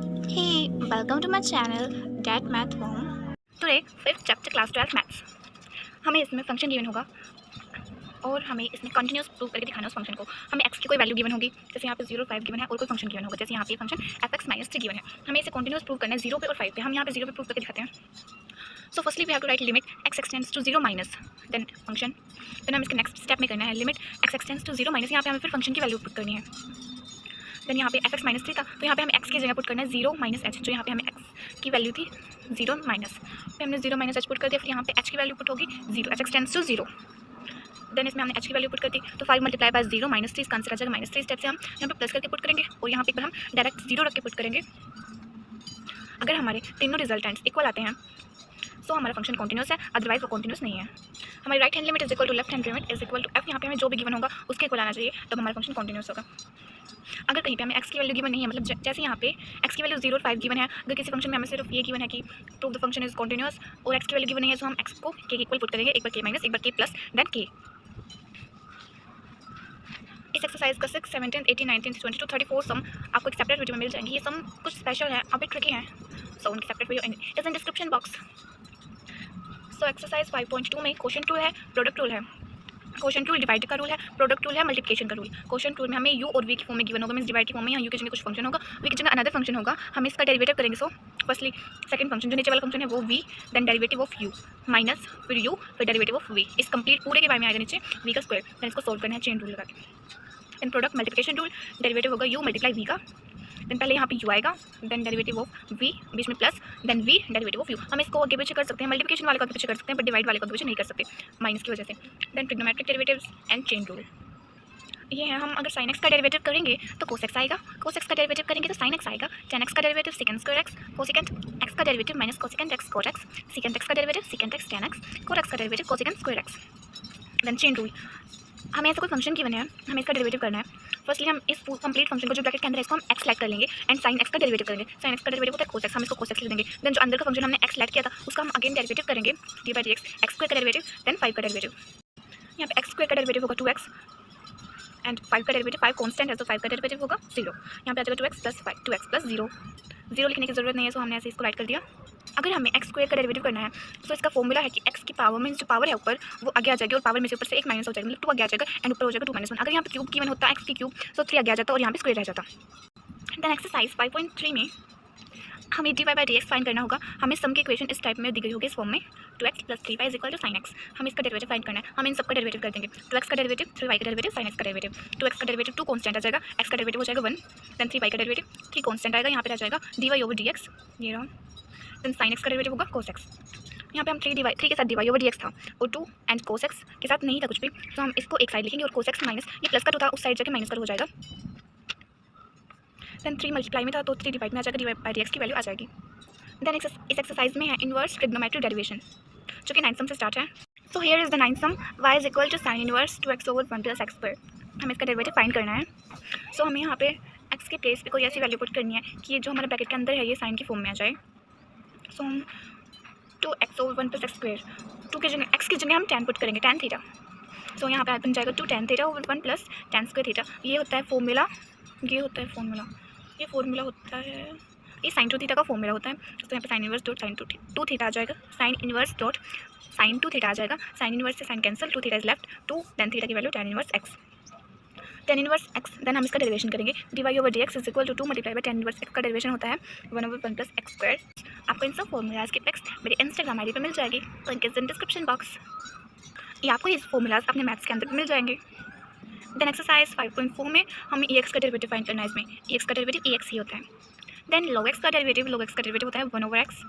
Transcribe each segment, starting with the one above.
Hey, welcome to my channel Dad Math Home. Today, fifth chapter class 12 Maths. हमें इसमें function given होगा और हमें इसमें कंटिन्यूस प्रूव करके दिखाना उस फंक्शन को। हमें x की कोई वैल्यू गिवन होगी, जैसे यहाँ पे 0 और 5 गिवन है, और कोई फंक्शन गिवन होगा, जैसे यहाँ पे फंक्शन fx - 3 गिवन है। हमें इसे कंटिन्यूस प्रूव करना है 0 पे और 5 पे। हम यहाँ पे 0 पे प्रूव करके दिखाते हैं। So firstly we have to write limit x extends to 0 minus then function. Then हम इसके नेक्स्ट स्टेप में करना है limit x extends to 0 minus. यहाँ पे हमें फिर फंक्शन की वैल्यू पुट करनी है। देन यहाँ पे fx - 3 था, तो यहाँ पे हमें x की जगह पुट करना है 0 - h, जो यहाँ पे हमें x की वैल्यू थी 0 माइनस, फिर हमने 0 - h पुट कर दिया। फिर यहाँ पे h की वैल्यू पुट होगी 0, h एक्सटेंड्स टू 0। देन इसमें हमने h की वैल्यू पुट कर दी, तो 5 मल्टीप्लाई बाय 0 - 3 इसका आंसर आ जाएगा -3। स्टेप से हम यहाँ पे प्लस करके पुट करेंगे और यहाँ पे एक बार हम डायरेक्ट 0 रख के पुट करेंगे। अगर हमारे तीनों रिजल्टेंट्स इक्वल आते हैं तो हमारा फंक्शन कॉन्टिन्यूस है, अदरवाइज वो कॉन्टिन्यूस नहीं है। हमारी right hand limit is equal to left hand limit is equal to f। यहाँ पे हमें जो भी गिवन होगा उसके इक्वल आना चाहिए, तब हमारा फंक्शन कॉन्टिन्यूस होगा। अगर कहीं पे हमें x की वैल्यू गिवन नहीं है, मतलब जैसे यहाँ पे x की वैल्यू 0 और 5 गिवन है, अगर किसी फंक्शन में हमें सिर्फ ये गिवन है कि prove the function is continuous और x की वैल्यू गिवन नहीं है, तो हम x को k के इक्वल पुट करेंगे, एक बार k माइनस, एक बार k प्लस, देन k। इस एक्सरसाइज का 6, 17, 18, 19, 22, 34 सम आपको एक सेपरेट वीडियो में मिल जाएंगे। ये सम कुछ स्पेशल है, अभी ट्रिकी है, सो उनकी separate video is in description box. So exercise 5.2 में क्वेश्चन टूल है, प्रोडक्ट रूल है। क्वेश्चन टूल डिवाइड का रूल है, प्रोडक्ट टूल है मल्टीप्लिकेशन का रूल। क्वेश्चन टूल में हमें u और v की फॉर्म में गिवन होगा, मींस डिवाइड की फॉर्म में, यहाँ u की जगह कुछ फंक्शन होगा, v की जगह अनदर फंक्शन होगा। हम इसका डेरिवेटिव करेंगे। सो फर्स्टली सेकंड फंक्शन जो नीचे वाला फंक्शन है वो v, then derivative of u minus फिर u फिर डेरिवेटिव ऑफ v। इस कंप्लीट पूरे के बारे में आएगा नीचे v का स्क्वायर। देन इसको सोल्व करना है चेन रूल लगा के। Then product multiplication rule, derivative होगा u मल्टीप्लाई v का, देन पहले यहाँ पे u आएगा, देन डेरिवेटिव ऑफ v बीच में plus, then v derivative of u। हम इसको आगे पीछे कर सकते हैं, मल्टीप्लिकेशन वाले को आगे पीछे कर सकते हैं, बट डिवाइड वाले को आगे पीछे नहीं कर सकते माइनस की वजह से। Then trigonometric derivatives and chain rule ये है। हम अगर sin x का डेरिवेटिव करेंगे तो cos x आएगा, cos x का डेरिवेटिव करेंगे तो sin x आएगा, tan x का derivative secant square x, cosecant x का derivative minus cosecant x cot x, secant x का derivative secant x tan x, cot x का derivative cosecant square x। Then chain rule, हमें ऐसा कोई function given है, हमें इसका डेरिवेटिव करना है। फर्स्टली हम इस कंप्लीट फंक्शन को जो ब्रैकेट के अंदर है इसको हम x सेलेक्ट कर लेंगे एंड sin x का डेरिवेटिव करेंगे। sin x का डेरिवेटिव होता है cos x, हम इसको cos x लिख देंगे। देन जो अंदर का फंक्शन हमने x सेलेक्ट किया था उसका हम अगेन डेरिवेटिव करेंगे d/dx, x स्क्वायर का डेरिवेटिव, देन 5 का डेरिवेटिव। यहाँ पे x स्क्वायर का डेरिवेटिव होगा 2x एंड 5 का डेरिवेटिव, 5 कांस्टेंट है तो 5 का डेरिवेटिव होगा 0। यहाँ पे आ जाएगा 2x प्लस 5, 2x प्लस 0। 0 लिखने की जरूरत नहीं है, सो हमने ऐसे इसको राइट कर दिया। अगर हमें x स्क्वायर का डेरिवेटिव करना है तो इसका फॉर्मूला है कि x की पावर में जो पावर है ऊपर वो आगे आ जाएगी और पावर में से ऊपर से एक माइनस हो जाएगा, मतलब 2 आगे आ जाएगा एंड ऊपर हो जाएगा 2 - 1। अगर यहाँ पे क्यूब गिवन होता x की क्यूब तो 3 आगे आ जाता और यहाँ पे स्क्वायर रह जाता। देन एक्सरसाइज 5.3 में हमें dy/dx फाइंड करना होगा। हमें सम की इक्वेशन इस टाइप में दी गई होगी, इस फॉर्म में 2x + 3y = sin x। हम इसका डेरिवेटिव फाइंड करना है, हम इन सबका डेरिवेटिव कर देंगे। 2x का डेरिवेटिव, 3y का डेरिवेटिव, sin x का डेरिवेटिव। 2x का डेरिवेटिव 2 कांस्टेंट आ जाएगा, x का डेरिवेटिव हो जाएगा 1, देन 3y का डेरिवेटिव 3 कांस्टेंट आएगा, यहाँ पे आ जाएगा dy/dx, ये रहा। देन sin x का डेरिवेटिव होगा cos x। यहाँ पे हम 3 के साथ dy/dx था और 2 एंड cos x के साथ नहीं था कुछ भी, तो हम इसको एक साइड लिखेंगे और cos x माइनस ये प्लस का 2 था उस साइड जाके माइनस का 2 हो जाएगा। देन 3 मल्टीप्लाई में था तो 3 डिवाइड में आ जाएगा, dy/dx की वैल्यू आ जाएगी। देन इस एक्सरसाइज में है इनवर्स ट्रिग्नोमेट्रिक डेरिवेशन, जो कि 9th सम से स्टार्ट है। So here is the 9th सम, y = sin inverse 2x/1 + x²। हमें इसका डेरिवेटिव फाइंड करना है। सो हमें यहाँ पे x के प्लेस पे कोई ऐसी वैल्यू पुट करनी है कि ये जो हमारे ब्रैकेट के अंदर है ये साइन की फॉर्म में आ जाए। सो हम 2x/1 + x², 2 की जगह x की जगह हम tan पुट करेंगे, tan थीटा। सो यहाँ पे बन जाएगा 2 tan theta / 1 + tan square theta. ये होता है फॉर्मूला, ये होता है फॉर्मूला, ये फॉर्मूला होता है, ये sin 2 थीटा का फॉर्मूला होता है। तो यहाँ पे sin inverse dot sin 2 theta आ जाएगा, sin inverse dot sin 2 theta आ जाएगा। sin इनवर्स से sin cancel, 2 theta is left, 2 tan theta की value tan inverse x, tan inverse x। Then हम इसका डेरिवेशन करेंगे, dy/dx = 2 multiply by tan inverse x का डेरिवेशन होता है 1/1 + x²। आपको इन सब फॉर्मूलाज की पिक्स मेरे इंस्टाग्राम आईडी पे मिल जाएगी, link is in description box. ये आपको ये फॉर्मूलाज अपने मैथ्स के अंदर मिल जाएंगे। देन एक्सरसाइज 5.4 में हमें ex का डेरिवेटिव फाइंड करना है। इसमें ex का डेरिवेटिव ex ही होता है। देन log x का डेरिवेटिव होता है 1/x।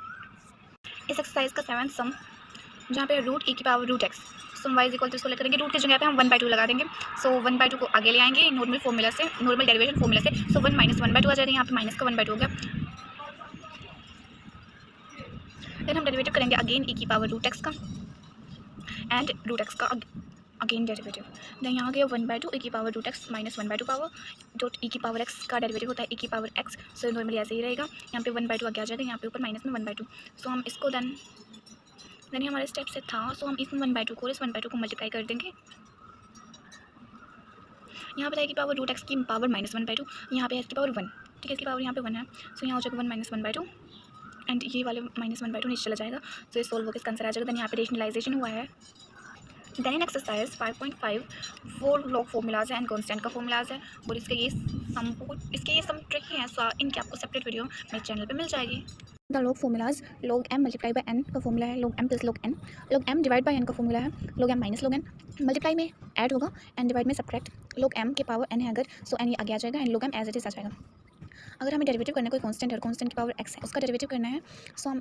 इस एक्सरसाइज का 7th सम, जहाँ पे √e⁻√x, सम y = इसको लेकर रूट की जगह पे हम 1/2 लगा देंगे। सो 1/2 को आगे ले आएंगे नॉर्मल फॉर्मूला से, नॉर्मल डेरिवेशन फॉर्मूला से। सो 1 - 1/2 आ जाएगा, यहाँ पे माइनस का 1/2 हो गया। देन हम डेरिवेटिव करेंगे अगेन e⁻√x का एंड √x का अगेन डेरिवेटिव। देन यहाँ गया 1/2 e⁻√x - 1/2 पावर डॉट e⁻x का डेरिवेटिव होता है e⁻x। सो नॉर्मली ऐसे ही रहेगा, यहाँ पे 1/2 आगे आ जाएगा, यहाँ पे ऊपर माइनस में 1/2। सो हम इसको देन हमारे स्टेप से था, सो हम इस 1/2 को इस 1/2 को मल्टीप्लाई कर देंगे। यहाँ पर है कि पावर √x की पावर -1/2, यहाँ पे है इसकी पावर 1। ठीक है, इसकी पावर यहाँ पे 1 है, सो यहाँ हो जाएगा 1 माइनस 1/2 एंड ये वाले माइनस 1/2 नीचे चला जाएगा, तो ये सोल्व होकर इसका आंसर आ जाएगा। देन यहाँ पे रेशनलाइजेशन हुआ है। Then in exercise 5.5 4 log formulas है एंड कॉन्स्टेंट का फॉर्मूलाज है, और इसके ये सम ट्रिक हैं, सो इनकी आपको सेपरेट वीडियो मेरे चैनल पे मिल जाएगी। The log formulas, log m multiply by n का फॉर्मूला है log m plus log n, log m divide by n का फॉर्मूला है log m minus log n, multiply में ऐड होगा एंड डिवाइड में सब्ट्रैक्ट, log m के power n है अगर, सो n ये आगे आ जाएगा and log m as it is आ जाएगा। अगर हमें डेरिवेटिव करना है, कोई कांस्टेंट है, कांस्टेंट की पावर x है, उसका डेरिवेटिव करना है, सो हम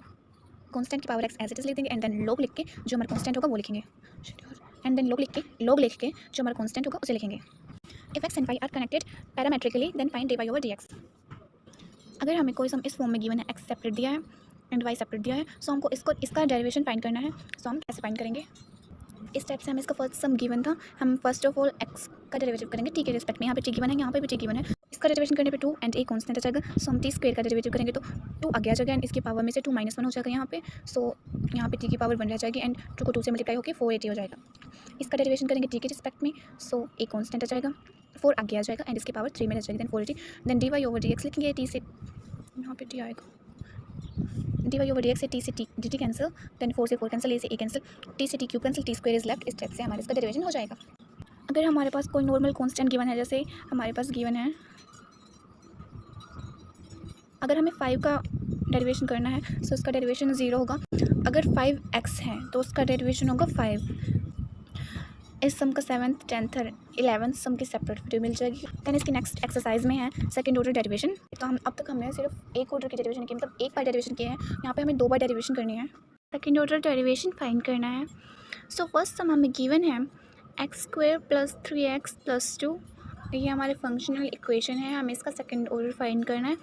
कांस्टेंट की power x as it is लिख देंगे एंड देन log लिख के जो हमारा कांस्टेंट होगा वो लिखेंगे, एंड देन log लिख के जो हमारा कांस्टेंट होगा उसे लिखेंगे। If x and y are connected parametrically then find dy over dx। अगर हमें कोई सम इस फॉर्म में गिवन है, x सेपरेट दिया है एंड y सेपरेट दिया है, सो हमको इसका डेरिवेशन फाइंड करना है, सो हम कैसे फाइंड करेंगे। इस टाइप से हमें इसका फर्स्ट सम गिवन था, हम फर्स्ट ऑफ ऑल x का डेरिवेटिव करेंगे t के रिस्पेक्ट में, यहाँ पे t गिवन है, यहाँ पे भी t गिवन है, इसका डेरिवेशन करने पे 2 एंड a कांस्टेंट आ जाएगा, सो हम t स्क्वायर का डेरिवेटिव करेंगे तो 2 आगे आ जाएगा एंड इसकी पावर में से 2 माइनस 1 हो जाएगा यहाँ पे, सो यहाँ पे t की पावर 1 रह जाएगी एंड 2 को 2 से मल्टीप्लाई होकर 480 हो जाएगा। इसका डेरिवेशन करेंगे t के रिस्पेक्ट में, सो a कांस्टेंट आ जाएगा, 4 आगे आ जाएगा एंड इसकी पावर 3 में रह जाएगी, then 480, then dy over dx लिखेंगे, t से यहाँ पे t आएगा, dy ओवर dx से t से dt कैंसिल, देन 4 से 4 कैंसिल, a से a कैंसिल, t से t cube cancel, t square is left. इस टाइप से हमारे इसका डेरिवेशन हो जाएगा। अगर हमारे पास कोई नॉर्मल कांस्टेंट गिवन है, जैसे हमारे पास गिवन है, अगर हमें 5 का डेरिवेशन करना है, सो इसका डेरिवेशन 0 होगा। अगर 5x है तो उसका डेरिवेशन होगा 5। इस सम का 7th 10th और 11th सम की सेपरेट वीडियो मिल जाएगी। दैन इसकी नेक्स्ट एक्सरसाइज में है सेकंड ऑर्डर डेरिवेशन। तो हम अब तक हमने सिर्फ एक ऑर्डर की डेरिवेशन की, मतलब एक बार डेरिवेशन किए हैं, यहाँ पे हमें 2 बार डेरिवेशन करनी है। सेकंड ऑर्डर डेरिवेशन फाइंड करना है। सो फर्स्ट सम हमें गिवन है x² + 3x + 2, ये हमारे फंक्शनल इक्वेशन है, हमें इसका सेकंड ऑर्डर फाइंड करना है।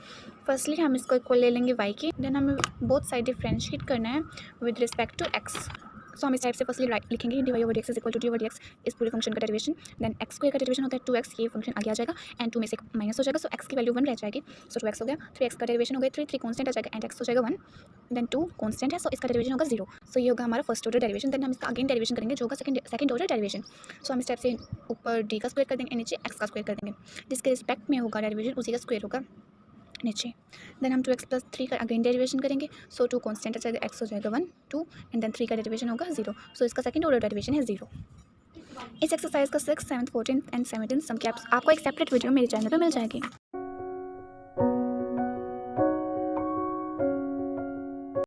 फर्स्टली हम इसको इक्वल ले लेंगे y की, देन हमें बोथ साइड डिफरेंशिएट करना है with respect to x। So हम इस टाइप से फर्स्टली लिखेंगे dy over dx is equal to d over dx, इस पूरे फंक्शन का डेरिवेशन, देन x² का डेरिवेशन होता है 2x, ये फंक्शन आगे आ जाएगा एंड 2 में से माइनस हो जाएगा, सो x की वैल्यू 1 रह जाएगी, सो 2x हो गया, 3x का डेरिवेशन हो गया 3 कांस्टेंट आ जाएगा एंड x हो जाएगा 1, देन 2 कांस्टेंट है, सो इसका डेरिवेशन होगा 0, सो ये होगा हमारा फर्स्ट ऑर्डर डेरिवेशन। देन हम इसका अगेन डेरिवेशन करेंगे जो होगा सेकंड ऑर्डर डेरिवेशन। सो हम इस टाइप से ऊपर d का स्क्वायर कर देंगे, नीचे x का स्क्वायर कर देंगे, जिसके रिस्पेक्ट में होगा डेरिवेशन उसी का स्क्वायर होगा नीचे। देन हम 2x + 3 का अगेन डेरिवेशन करेंगे, सो 2 कांस्टेंट आ जाएगा, x हो जाएगा 1 2 एंड देन 3 का डेरिवेशन होगा 0, सो इसका सेकंड ऑर्डर डेरिवेशन है 0। इस एक्सरसाइज का 6th 7th 14th and 17th सम के आपको एक सेपरेट वीडियो मेरे चैनल पर मिल जाएगी।